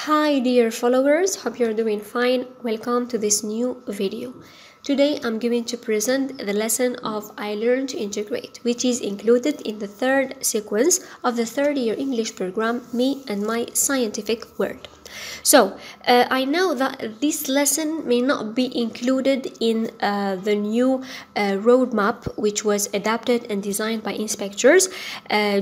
Hi dear followers, hope you're doing fine. Welcome to this new video. Today I'm going to present the lesson of I Learn to Integrate, which is included in the third sequence of the third year English program, Me and My Scientific Word. So, I know that this lesson may not be included in the new roadmap, which was adapted and designed by inspectors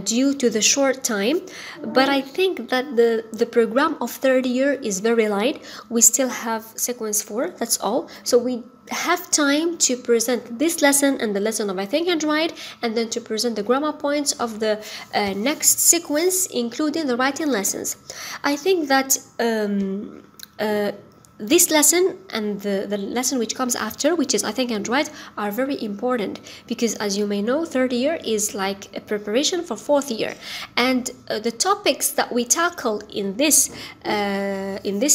due to the short time, but I think that the program of third year is very light. We still have sequence 4, that's all. So we have time to present this lesson and the lesson of I Think and Write, and then to present the grammar points of the next sequence, including the writing lessons. I think that this lesson and the lesson which comes after, which is I Think and Write, are very important because, as you may know, third year is like a preparation for fourth year, and the topics that we tackle in this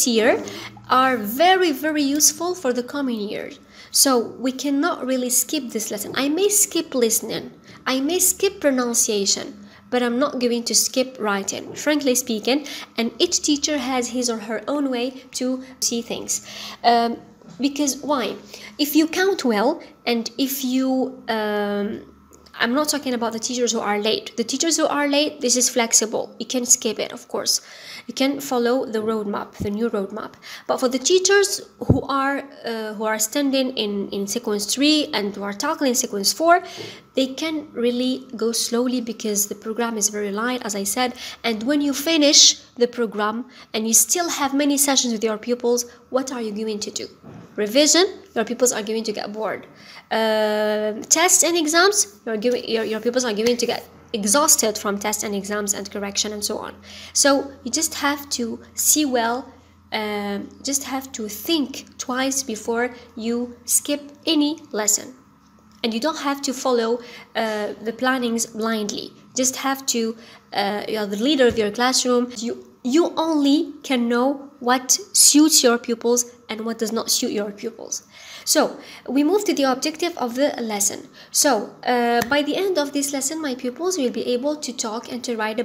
year are very useful for the coming year. So we cannot really skip this lesson. I may skip listening, I may skip pronunciation, but I'm not going to skip writing, frankly speaking, and each teacher has his or her own way to see things. Because why? If you count well, and if you I'm not talking about the teachers who are late. The teachers who are late, this is flexible. You can skip it, of course. You can follow the roadmap, the new roadmap. But for the teachers who are standing in sequence 3 and who are tackling sequence 4, they can really go slowly because the program is very light, as I said. And when you finish the program and you still have many sessions with your pupils, what are you going to do? Revision, your pupils are going to get bored. Tests and exams, your pupils are going to get exhausted from tests and exams and correction and so on. So you just have to see well, just have to think twice before you skip any lesson. And you don't have to follow the plannings blindly. Just have to, you're the leader of your classroom. You only can know what suits your pupils and what does not suit your pupils. So we move to the objective of the lesson. So by the end of this lesson, my pupils will be able to talk and to write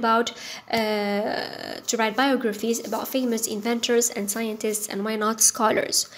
biographies about famous inventors and scientists, and why not scholars.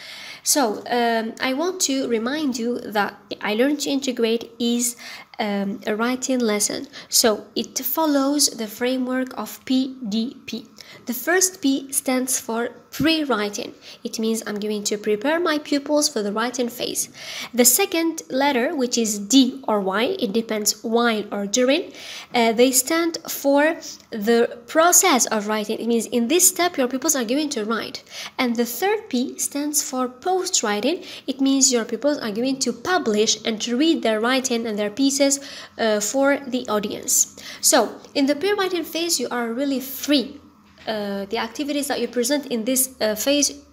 So I want to remind you that I Learn to Integrate is a writing lesson. So it follows the framework of PDP. The first P stands for pre-writing. It means I'm going to prepare my pupils for the writing phase. The second letter, which is D or Y, it depends while or during, they stand for the process of writing. It means in this step your pupils are going to write. And the third P stands for post-writing. It means your pupils are going to publish and to read their writing and their pieces for the audience. So in the pre-writing phase, you are really free. The activities that you present in this phase,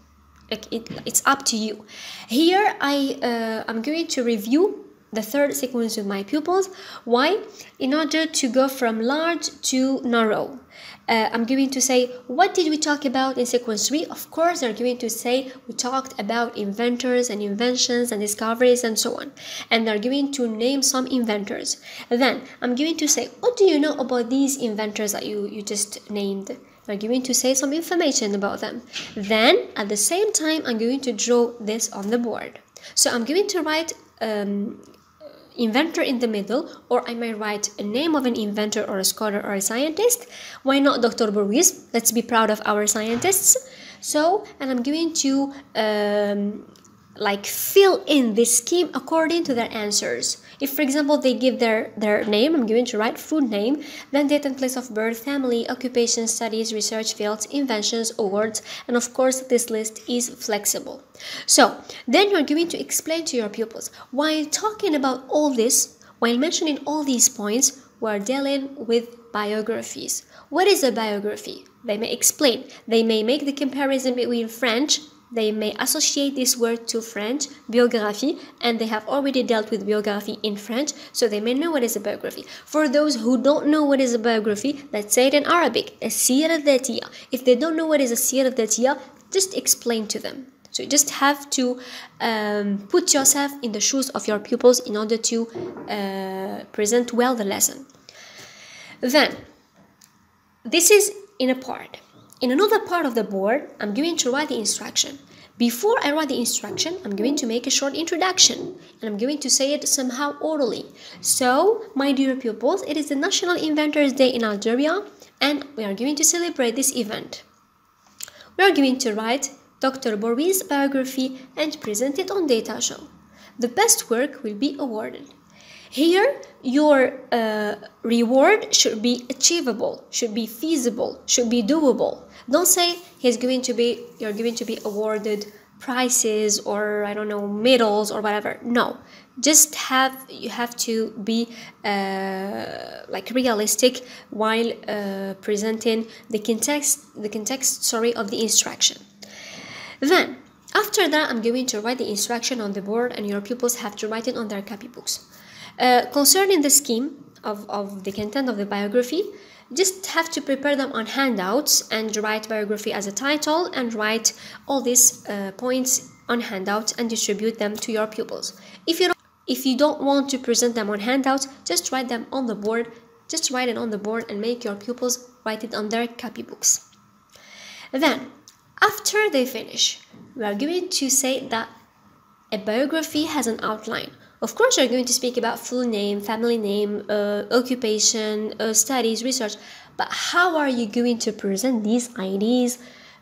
it's up to you. Here I'm going to review the third sequence with my pupils. Why? In order to go from large to narrow. I'm going to say, what did we talk about in sequence 3? Of course, they're going to say, we talked about inventors and inventions and discoveries and so on. And they're going to name some inventors. Then I'm going to say, what do you know about these inventors that you just named? I'm going to say some information about them. Then, at the same time, I'm going to draw this on the board. So I'm going to write inventor in the middle, or I might write a name of an inventor or a scholar or a scientist. Why not Dr. Boris? Let's be proud of our scientists. So, and I'm going to fill in this scheme according to their answers. If, for example, they give their name, I'm going to write full name, then date and place of birth, family, occupation, studies, research fields, inventions, awards, and of course this list is flexible. So then you're going to explain to your pupils, while talking about all this, while mentioning all these points, we're dealing with biographies. What is a biography? They may explain, they may make the comparison between French. They may associate this word to French, biographie, and they have already dealt with biography in French, so they may know what is a biography. For those who don't know what is a biography, let's say it in Arabic, a sira dhatiyya. If they don't know what is a sira dhatiyya, just explain to them. So you just have to put yourself in the shoes of your pupils in order to present well the lesson. Then, this is in a part. In another part of the board, I'm going to write the instruction. Before I write the instruction, I'm going to make a short introduction, and I'm going to say it somehow orally. So, my dear pupils, it is the National Inventors Day in Algeria, and we are going to celebrate this event. We are going to write Dr. Bourwi's biography and present it on data show. The best work will be awarded. Here, your reward should be achievable, should be feasible, should be doable. Don't say you're going to be awarded prizes or I don't know, medals or whatever. No, just you have to be like realistic while presenting the context of the instruction. Then after that, I'm going to write the instruction on the board, and your pupils have to write it on their copybooks. Concerning the scheme of the content of the biography, just have to prepare them on handouts and write biography as a title and write all these points on handouts and distribute them to your pupils. If you don't want to present them on handouts, just write them on the board. Just write it on the board and make your pupils write it on their copybooks. Then, after they finish, we are going to say that a biography has an outline. Of course, you're going to speak about full name, family name, occupation, studies, research, but how are you going to present these ideas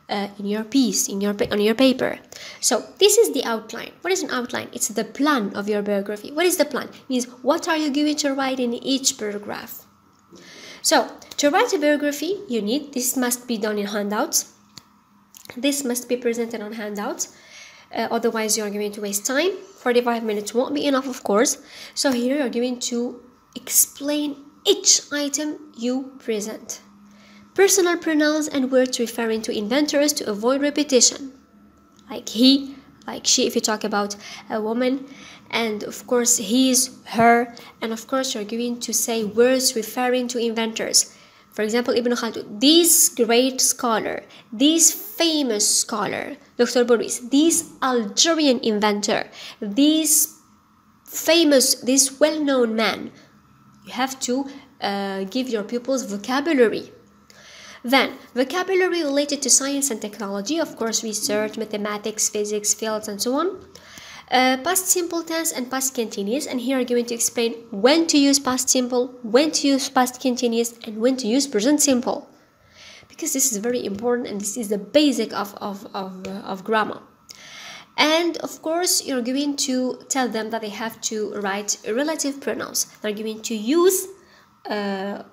in your piece, on your paper? So this is the outline. What is an outline? It's the plan of your biography. What is the plan? It means what are you going to write in each paragraph? So to write a biography, this must be done in handouts. This must be presented on handouts. Otherwise you're going to waste time. 45 minutes won't be enough, of course. So here you're going to explain each item you present. Personal pronouns and words referring to inventors to avoid repetition. Like he, like she if you talk about a woman, and of course his, her, and of course you're going to say words referring to inventors. For example, Ibn Khaldun, this great scholar, this famous scholar, Dr. Bourwi, this Algerian inventor, this well-known man. You have to give your pupils vocabulary. Then, vocabulary related to science and technology, of course, research, mathematics, physics, fields, and so on. Past simple tense and past continuous, and here I'm going to explain when to use past simple, when to use past continuous, and when to use present simple, because this is very important and this is the basic of grammar. And of course you're going to tell them that they have to write relative pronouns. They're going to use the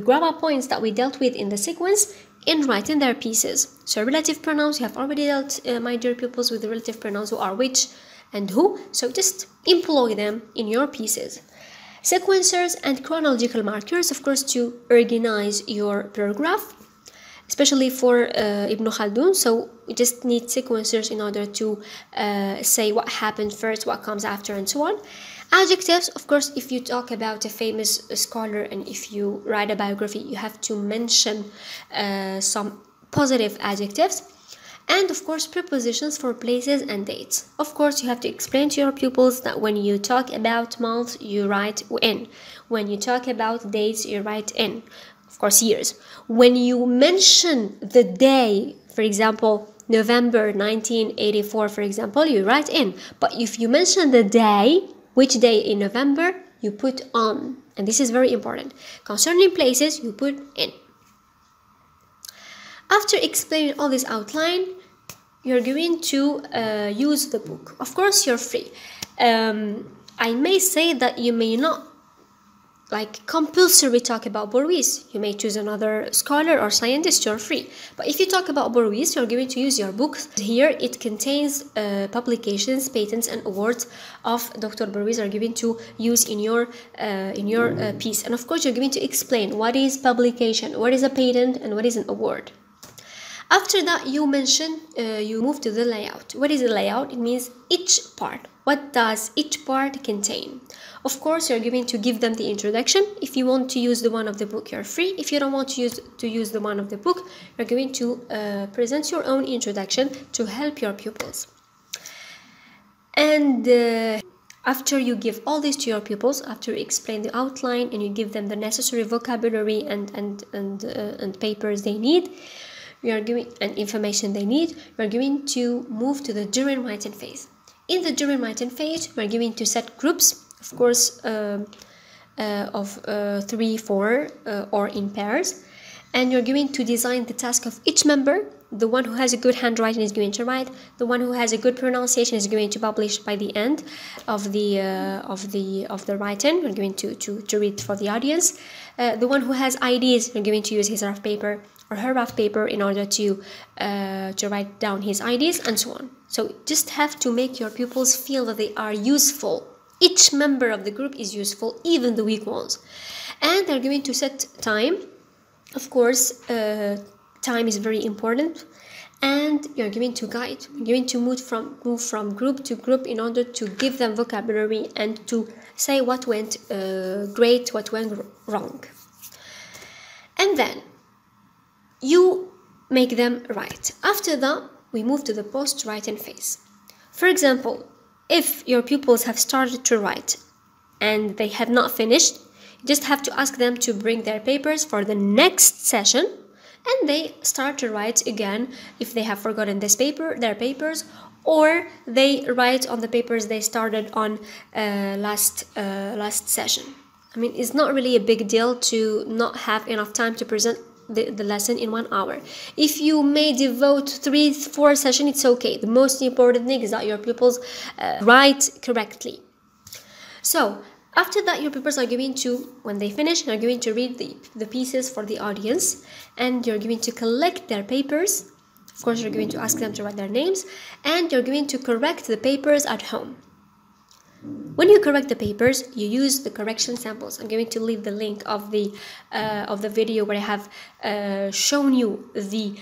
grammar points that we dealt with in the sequence in writing their pieces. So relative pronouns, you have already dealt, my dear pupils, with the relative pronouns, who are which and who, so just employ them in your pieces. Sequencers and chronological markers, of course, to organize your paragraph, especially for Ibn Khaldun. So we just need sequencers in order to say what happened first, what comes after, and so on. Adjectives, of course, if you talk about a famous scholar and if you write a biography, you have to mention some positive adjectives. And of course, prepositions for places and dates. Of course, you have to explain to your pupils that when you talk about months, you write in. When you talk about dates, you write in. Of course, years. When you mention the day, for example, November 1984, for example, you write in. But if you mention the day, which day in November, you put on. And this is very important. Concerning places, you put in. After explaining all this outline, you're going to use the book. Of course, you're free. I may say that you may not compulsory talk about Bourwi. You may choose another scholar or scientist, you're free. But if you talk about Bourwi, you're going to use your book. Here it contains publications, patents, and awards of Dr. Bourwi are given to use in your piece. And of course, you're going to explain what is publication, what is a patent, and what is an award. After that, you move to the layout. What is the layout? It means each part. What does each part contain? Of course, you're going to give them the introduction. If you want to use the one of the book, you're free. If you don't want to use the one of the book, you're going to present your own introduction to help your pupils. And After you give all this to your pupils, after you explain the outline and you give them the necessary vocabulary and papers they need, we are giving and information they need, we are going to move to the during writing phase. In the during writing phase, we are going to set groups, of course, of 3, 4, or in pairs, and you're going to design the task of each member. The one who has a good handwriting is going to write. The one who has a good pronunciation is going to publish by the end of the writing. We're going to read for the audience. The one who has ideas, we're going to use his rough paper or her rough paper in order to write down his ideas, and so on. So just have to make your pupils feel that they are useful. Each member of the group is useful, even the weak ones. And they're going to set time. Of course, time is very important, and you're going to guide. You're going to move from group to group in order to give them vocabulary and to say what went great, what went wrong. And then you make them write. After that, we move to the post-writing phase. For example, if your pupils have started to write and they have not finished, you just have to ask them to bring their papers for the next session, and they start to write again if they have forgotten their papers, or they write on the papers they started on last session. I mean, it's not really a big deal to not have enough time to present the lesson in 1 hour. If you may devote 3-4 sessions, it's okay. The most important thing is that your pupils write correctly. So after that, your pupils are going to, when they finish, are going to read the pieces for the audience, and you're going to collect their papers. Of course, you're going to ask them to write their names, and you're going to correct the papers at home. When you correct the papers, you use the correction samples. I'm going to leave the link of the video where I have shown you the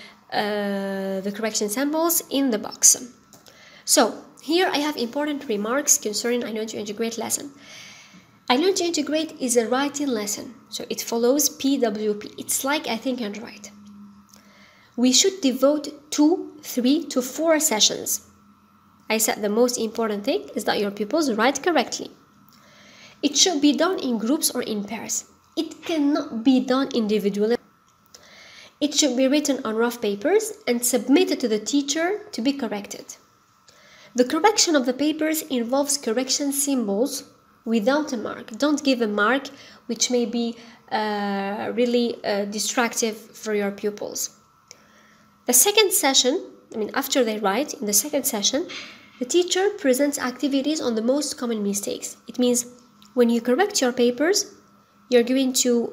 correction samples in the box. So here I have important remarks concerning I Learn to Integrate lesson. I Learn to Integrate is a writing lesson, so it follows PWP. It's like I Think and Write. We should devote 2, 3 to 4 sessions. I said the most important thing is that your pupils write correctly. It should be done in groups or in pairs. It cannot be done individually. It should be written on rough papers and submitted to the teacher to be corrected. The correction of the papers involves correction symbols without a mark. Don't give a mark, which may be really distractive for your pupils. The second session, after they write, in the second session, the teacher presents activities on the most common mistakes. It means when you correct your papers, you're going to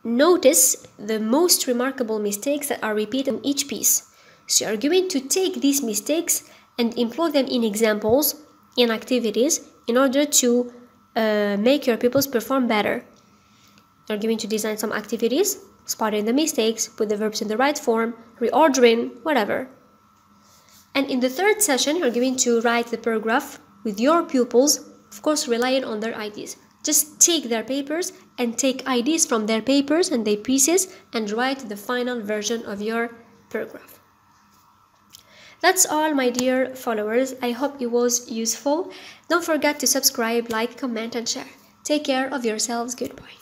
notice the most remarkable mistakes that are repeated in each piece. So you're going to take these mistakes and employ them in examples, in activities, in order to make your pupils perform better. You're going to design some activities, spotting the mistakes, put the verbs in the right form, reordering, whatever. And in the third session, you're going to write the paragraph with your pupils, of course relying on their ideas. Just take their papers and take ideas from their papers and their pieces and write the final version of your paragraph. That's all, my dear followers. I hope it was useful. Don't forget to subscribe, like, comment and share. Take care of yourselves. Goodbye.